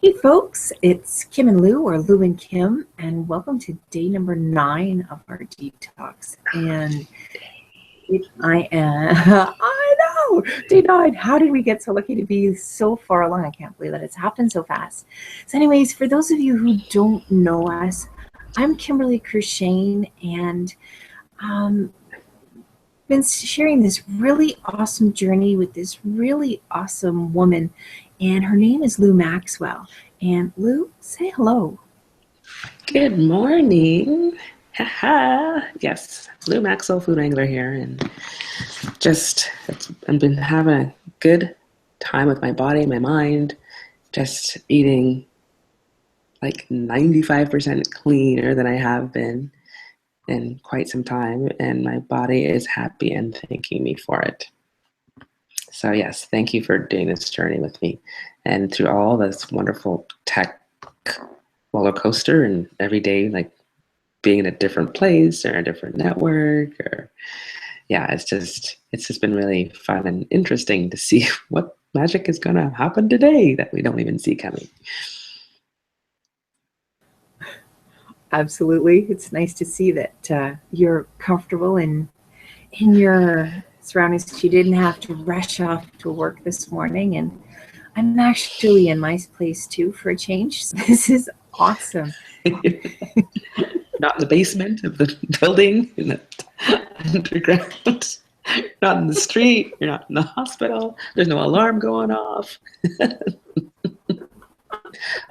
Hey folks, it's Kim and Lou, or Lou and Kim, and welcome to day number 9 of our detox. And I am, I know, day 9. How did we get so lucky to be so far along? I can't believe that it's happened so fast. So anyways, for those of you who don't know us, I'm Kimberly Courchaine, and been sharing this really awesome journey with this really awesome woman, and her name is Lue Maxwell. And Lou, say hello. Good morning. Haha. Yes, Lue Maxwell, food Wrangler here, and I've been having a good time with my body, my mind, just eating like 95% cleaner than I have been in quite some time, and my body is happy and thanking me for it. So yes, thank you for doing this journey with me and through all this wonderful tech roller coaster and every day like being in a different place or a different network or yeah, it's just been really fun and interesting to see what magic is gonna happen today that we don't even see coming. Absolutely. It's nice to see that you're comfortable in your surroundings. You didn't have to rush off to work this morning, and I'm actually in my place too for a change. So this is awesome. Not in the basement of the building, in the underground, not in the street, you're not in the hospital, there's no alarm going off.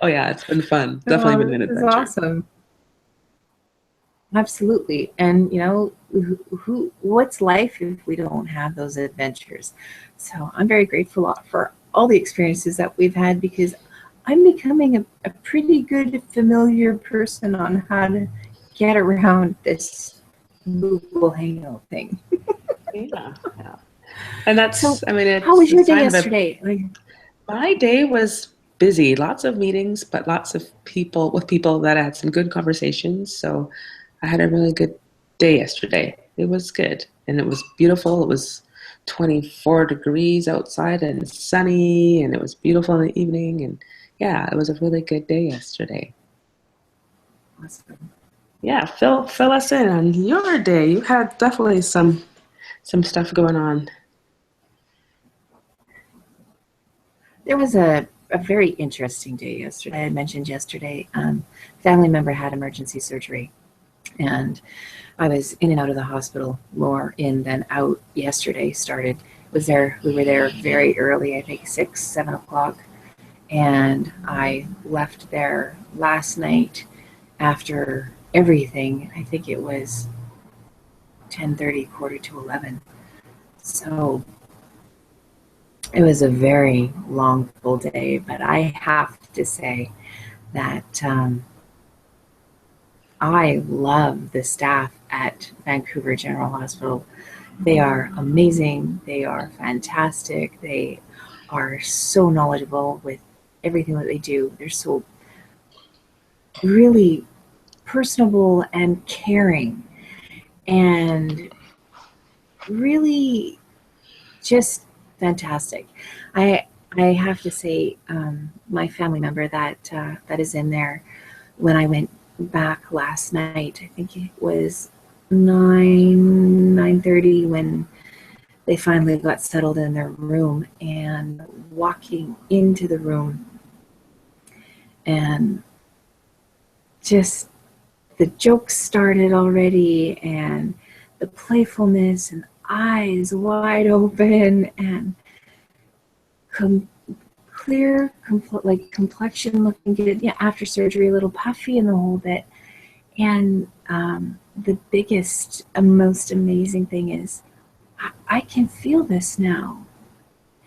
Oh yeah, it's been fun. Definitely been an This is adventure. awesome. Absolutely. And what's life if we don't have those adventures? So I'm very grateful for all the experiences that we've had, because I'm becoming a pretty good familiar person on how to get around this Google Hangout thing. Yeah, yeah. And So that's, I mean, how was your it's day kind of a, yesterday? Like, my day was busy, lots of meetings, but lots of people that I had some good conversations. So I had a really good day yesterday. It was good and it was beautiful. It was 24 degrees outside and sunny, and it was beautiful in the evening. And yeah, it was a really good day yesterday. awesome. Yeah, fill us in on your day. You had definitely some stuff going on. There was a very interesting day yesterday. I mentioned yesterday, family member had emergency surgery, and I was in and out of the hospital, more in than out. Yesterday started was there. We were there very early, I think 6, 7 o'clock, and I left there last night after everything. I think it was 10:30, quarter to 11. So it was a very long, full day. But I have to say that I love the staff at Vancouver General Hospital. They are amazing. They are fantastic. They are so knowledgeable with everything that they do. They're so really personable and caring, and really just fantastic. I I have to say, my family member that is in there, when I went back last night, I think it was 9:30 when they finally got settled in their room, and walking into the room, and just the jokes started already, and the playfulness, and eyes wide open, and com- clear, like complexion looking good. Yeah, after surgery, a little puffy and the whole bit. And the biggest, most amazing thing is, I can feel this now,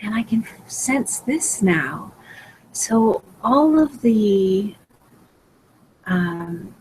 and I can sense this now. So all of the um,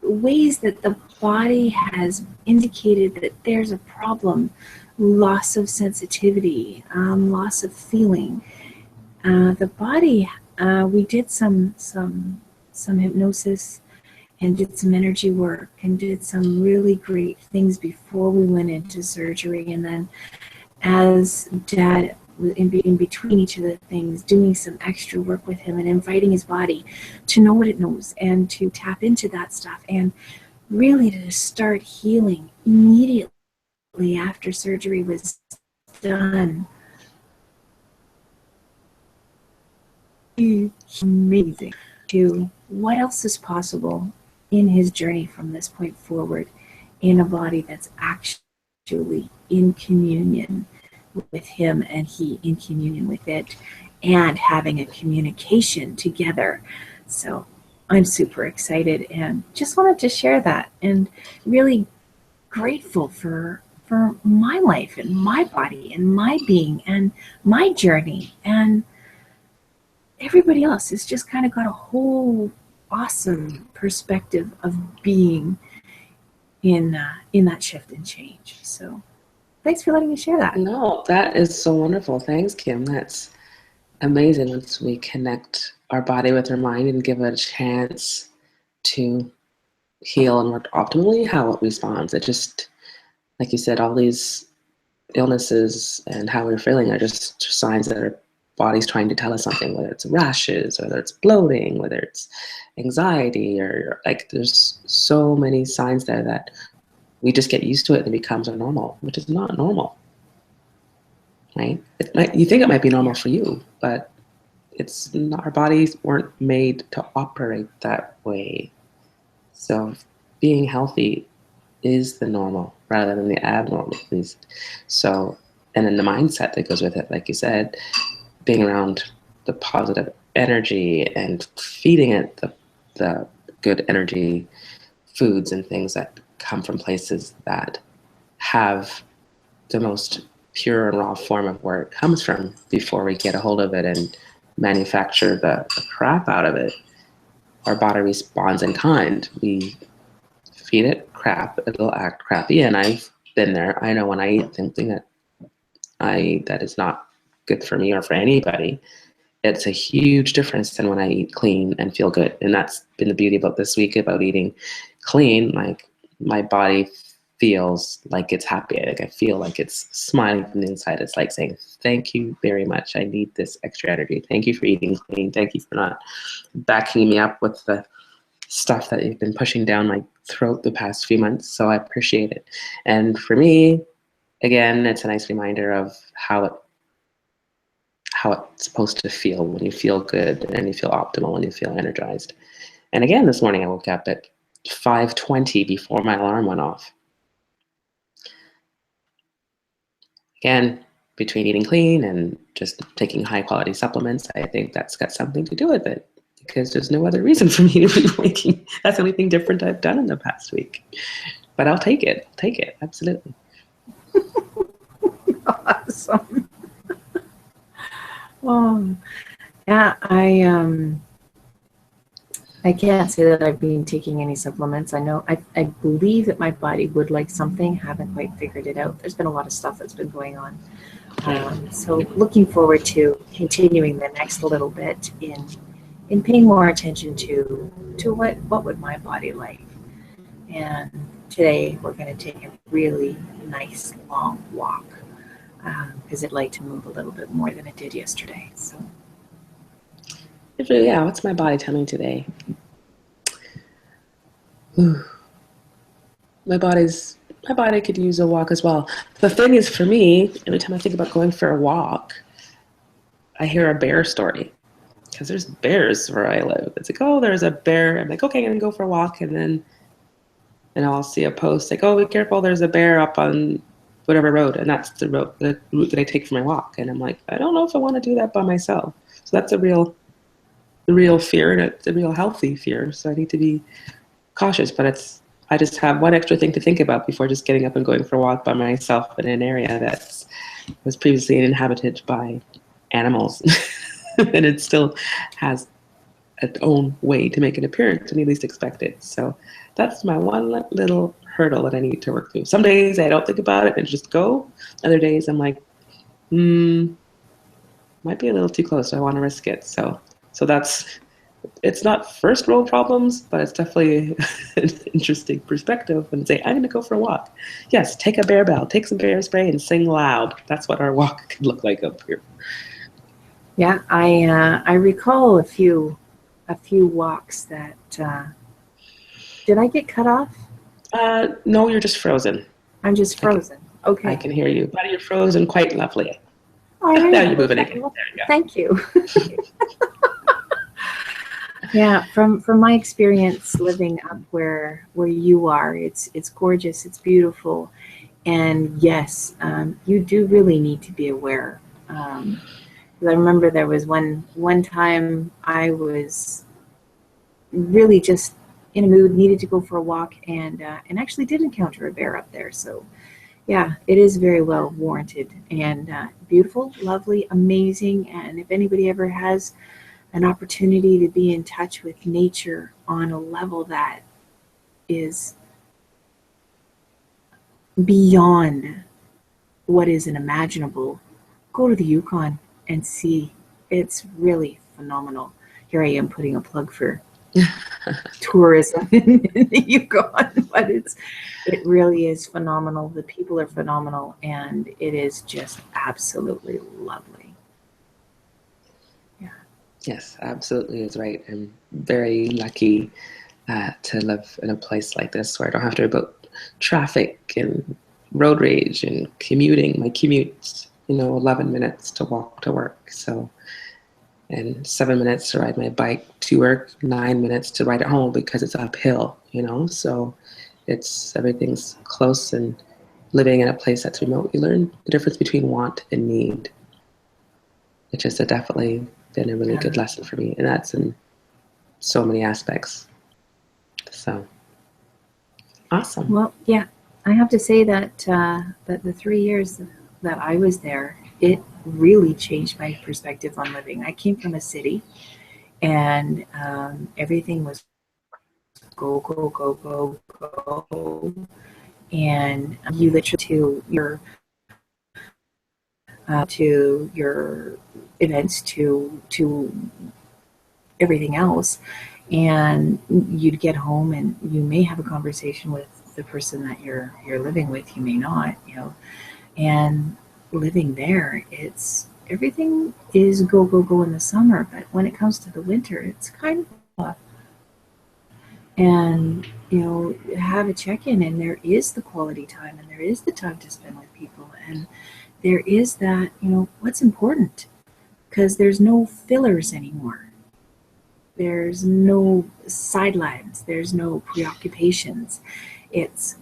ways that the body has indicated that there's a problem, loss of sensitivity, loss of feeling. The body, we did some hypnosis, and did some energy work, and did some really great things before we went into surgery. And then as Dad in between each of the things, doing some extra work with him and inviting his body to know what it knows and to tap into that stuff, and really to start healing immediately after surgery was done. Amazing to what else is possible in his journey from this point forward in a body that's actually in communion with him and he in communion with it, and having a communication together. So I'm super excited and just wanted to share that, and really grateful for my life and my body and my being and my journey, and everybody else has just kind of got a whole awesome perspective of being in that shift and change. So thanks for letting me share that. No, that is so wonderful. Thanks, Kim. That's amazing once we connect our body with our mind and give it a chance to heal and work optimally, how it responds. It just, like you said, all these illnesses and how we're feeling are just signs that our body's trying to tell us something, whether it's rashes, whether it's bloating, whether it's anxiety, or like there's so many signs there that we just get used to it and it becomes our normal, which is not normal, right? You think it might be normal for you, but it's not. Our bodies weren't made to operate that way. So being healthy is the normal rather than the abnormal, at least. So, and then the mindset that goes with it, like you said, being around the positive energy and feeding it the good energy foods and things that come from places that have the most pure and raw form of where it comes from before we get a hold of it and manufacture the crap out of it. Our body responds in kind. We feed it crap, it'll act crappy. And I've been there. I know when I eat something that is not good for me or for anybody, it's a huge difference than when I eat clean and feel good. And that's been the beauty about this week about eating clean. Like my body feels like it's happy. Like I feel like it's smiling from the inside. It's like saying, thank you very much. I need this extra energy. Thank you for eating clean. Thank you for not backing me up with the stuff that you've been pushing down my throat the past few months. So I appreciate it. And for me, again, it's a nice reminder of how it's supposed to feel when you feel good and you feel optimal, when you feel energized. And again, this morning I woke up at 5:20 before my alarm went off. Again, between eating clean and just taking high quality supplements, I think that's got something to do with it, because there's no other reason for me to be waking. That's the only thing different I've done in the past week. But I'll take it. Absolutely. Awesome. Yeah, I can't say that I've been taking any supplements. I believe that my body would like something. Haven't quite figured it out. There's been a lot of stuff that's been going on. So looking forward to continuing the next little bit in paying more attention to what would my body like. And today we're going to take a really nice long walk, because I'd like to move a little bit more than it did yesterday. So yeah, what's my body telling me today? My body could use a walk as well. The thing is, for me, every time I think about going for a walk, I hear a bear story, because there's bears where I live. It's like, oh, there's a bear. I'm like, okay, I'm gonna go for a walk, and then I'll see a post like, oh, be careful, there's a bear up on whatever road, and that's the route that I take for my walk. And I'm like, I don't know if I want to do that by myself. So that's the real fear, and it's a real healthy fear. So I need to be cautious. But I just have one extra thing to think about before just getting up and going for a walk by myself in an area that was previously inhabited by animals, and it still has its own way to make an appearance when you least expect it. So that's my one little hurdle that I need to work through. Some days I don't think about it and just go. Other days I'm like, might be a little too close. So I want to risk it. So that's it's not first world problems, but it's definitely an interesting perspective when say, I'm going to go for a walk. Yes, take a bear bell, take some bear spray and sing loud. That's what our walk could look like up here. Yeah, I recall a few walks that did I get cut off? No, you're just frozen. I'm just frozen. Okay. I can hear you, but you're frozen quite lovely. All Now right. you're moving again. Well, There you go. thank you. Yeah, from my experience living up where you are, it's gorgeous, it's beautiful, and yes, you do really need to be aware. 'Cause I remember there was one time I was really just in a mood, needed to go for a walk, and actually did encounter a bear up there. So yeah, it is very well warranted and beautiful, lovely, amazing. And if anybody ever has an opportunity to be in touch with nature on a level that is beyond what is unimaginable, go to the Yukon and see. It's really phenomenal. Here I am putting a plug for tourism in the Yukon, but it really is phenomenal. The people are phenomenal, and it is just absolutely lovely. Yeah. Yes, absolutely is right. I'm very lucky to live in a place like this where I don't have to worry about traffic and road rage and commuting. My commute's 11 minutes to walk to work. So, and 7 minutes to ride my bike to work, 9 minutes to ride it home because it's uphill, So everything's close, and living in a place that's remote, you learn the difference between want and need, which has definitely been a really good lesson for me. And that's in so many aspects. So awesome. Well, yeah, I have to say that that the 3 years that I was there, it really changed my perspective on living. I came from a city, and everything was go, go, go, go, go, and you literally to your events, to everything else, and you'd get home and you may have a conversation with the person that you're living with, you may not, and living there, it's everything is go, go, go in the summer, but when it comes to the winter, it's kind of and have a check-in, and there is the quality time, and there is the time to spend with people, and there is that what's important, because there's no fillers anymore. There's no sidelines. There's no preoccupations. It's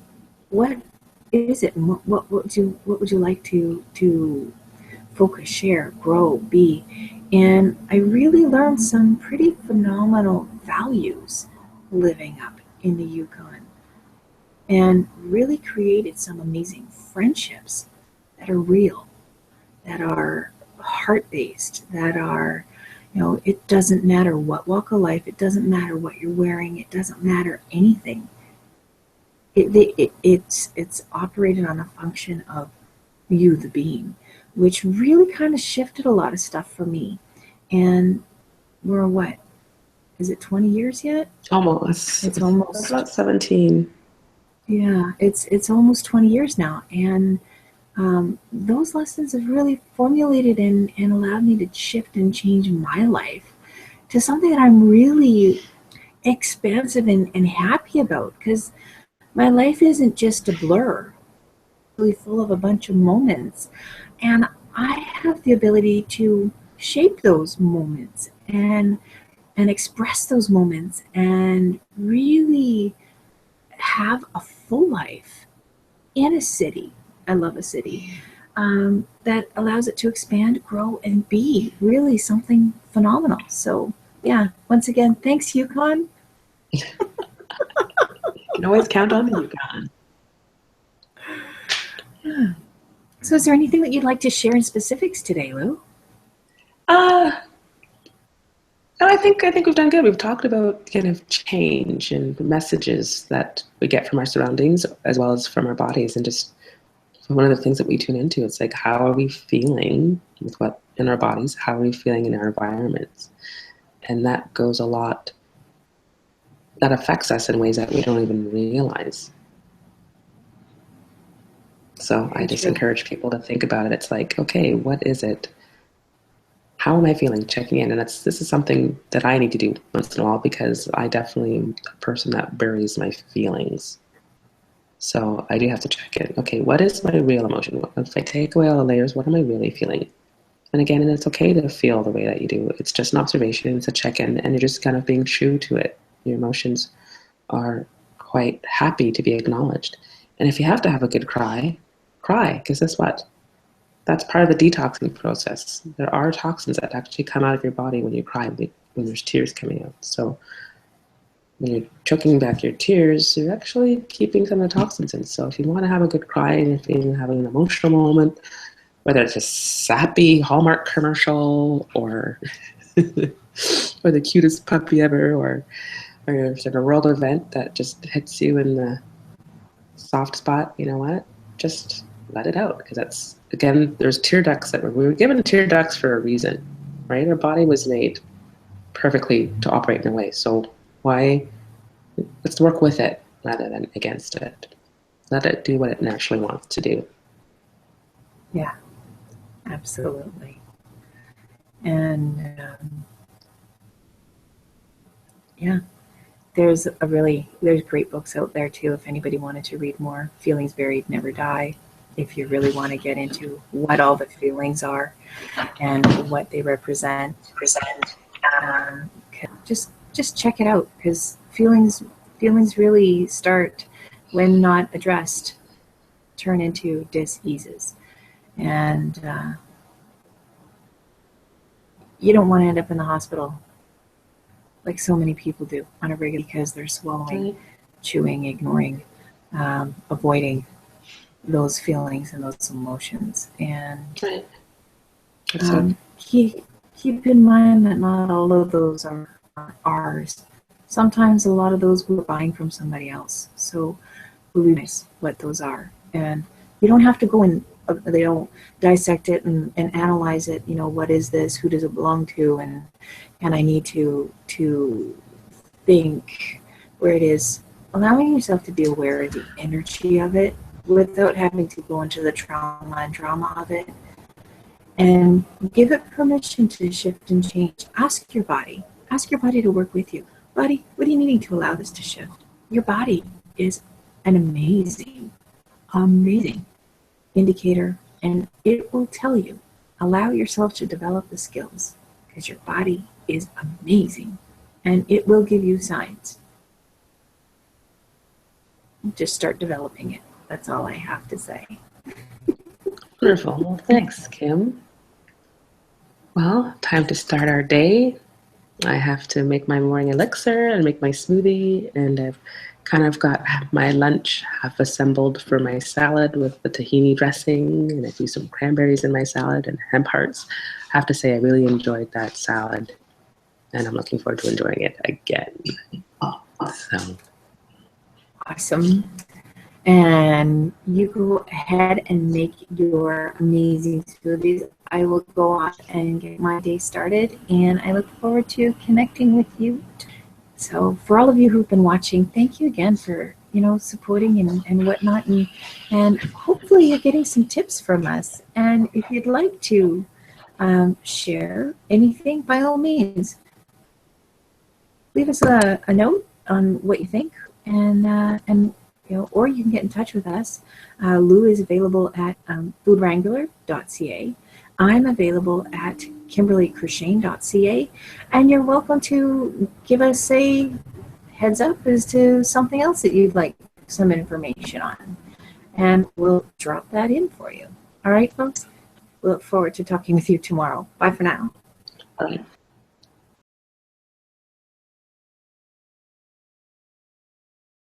what is it, and what would you like to focus, share, grow, be. And I really learned some pretty phenomenal values living up in the Yukon, and really created some amazing friendships that are real, that are heart-based, that are, it doesn't matter what walk of life, it doesn't matter what you're wearing, it doesn't matter anything. It's operated on a function of you, the being, which really kind of shifted a lot of stuff for me. And we're what? Is it 20 years yet? Almost. It's almost about 17. Yeah, it's almost 20 years now, and those lessons have really formulated and allowed me to shift and change my life to something that I'm really expansive and happy about, because my life isn't just a blur, it's really full of a bunch of moments, and I have the ability to shape those moments and express those moments and really have a full life in a city. I love a city that allows it to expand, grow, and be really something phenomenal. So yeah, once again, thanks, Yukon. You can always count on the Yukon. Yeah. So is there anything that you'd like to share in specifics today, Lou? No, I think we've done good. We've talked about kind of change and the messages that we get from our surroundings as well as from our bodies, and just one of the things that we tune into. It's like, how are we feeling with what in our bodies? How are we feeling in our environments? And that goes a lot, that affects us in ways that we don't even realize. So I just encourage people to think about it. It's like, okay, what is it? How am I feeling? Checking in. And this is something that I need to do once in a while, because I definitely am a person that buries my feelings. So I do have to check in. Okay, what is my real emotion? If I take away all the layers, what am I really feeling? And again, it's okay to feel the way that you do. It's just an observation. It's a check-in, and you're just kind of being true to it. Your emotions are quite happy to be acknowledged. And if you have to have a good cry, cry, because guess what? That's part of the detoxing process. There are toxins that actually come out of your body when you cry, when there's tears coming out. So when you're choking back your tears, you're actually keeping some of the toxins in. So if you want to have a good cry and you're having an emotional moment, whether it's a sappy Hallmark commercial or or the cutest puppy ever, or there's a world event that just hits you in the soft spot, you know what? Just let it out, because that's, again, there's tear ducts that we were given tear ducts for a reason, right? Our body was made perfectly to operate in a way. So why? Let's work with it rather than against it. Let it do what it naturally wants to do. Yeah, absolutely. And yeah, there's great books out there too, if anybody wanted to read more. Feelings Buried Never Die, if you really want to get into what all the feelings are and what they represent. Just check it out, because feelings really start, when not addressed, turn into dis-eases. And you don't want to end up in the hospital like so many people do on a regular, because they're swallowing, chewing, ignoring, avoiding those feelings and those emotions. And keep in mind that not all of those are ours. Sometimes a lot of those we're buying from somebody else. So realize what those are. And you don't have to go and dissect it and analyze it. What is this? Who does it belong to? And I need to think where it is. Allowing yourself to be aware of the energy of it without having to go into the trauma and drama of it. And give it permission to shift and change. Ask your body to work with you. Body, what are you needing to allow this to shift? Your body is an amazing indicator, and it will tell you. Allow yourself to develop the skills, because your body is amazing, and it will give you signs. Just start developing it. That's all I have to say. Wonderful. Well, thanks, Kim. Well, time to start our day. I have to make my morning elixir and make my smoothie, and I've kind of got my lunch half assembled for my salad with the tahini dressing, and I do some cranberries in my salad and hemp hearts. I have to say I really enjoyed that salad, and I'm looking forward to enjoying it again. So. Awesome. And you go ahead and make your amazing smoothies. I will go off and get my day started, and I look forward to connecting with you. So for all of you who've been watching, thank you again for supporting and whatnot, and hopefully you're getting some tips from us. And if you'd like to share anything, by all means, leave us a note on what you think, and or you can get in touch with us. Lue is available at foodwrangler.ca. I'm available at kimberlycourchaine.ca, and you're welcome to give us a heads up as to something else that you'd like some information on, and we'll drop that in for you. All right, folks? We look forward to talking with you tomorrow. Bye for now. All right.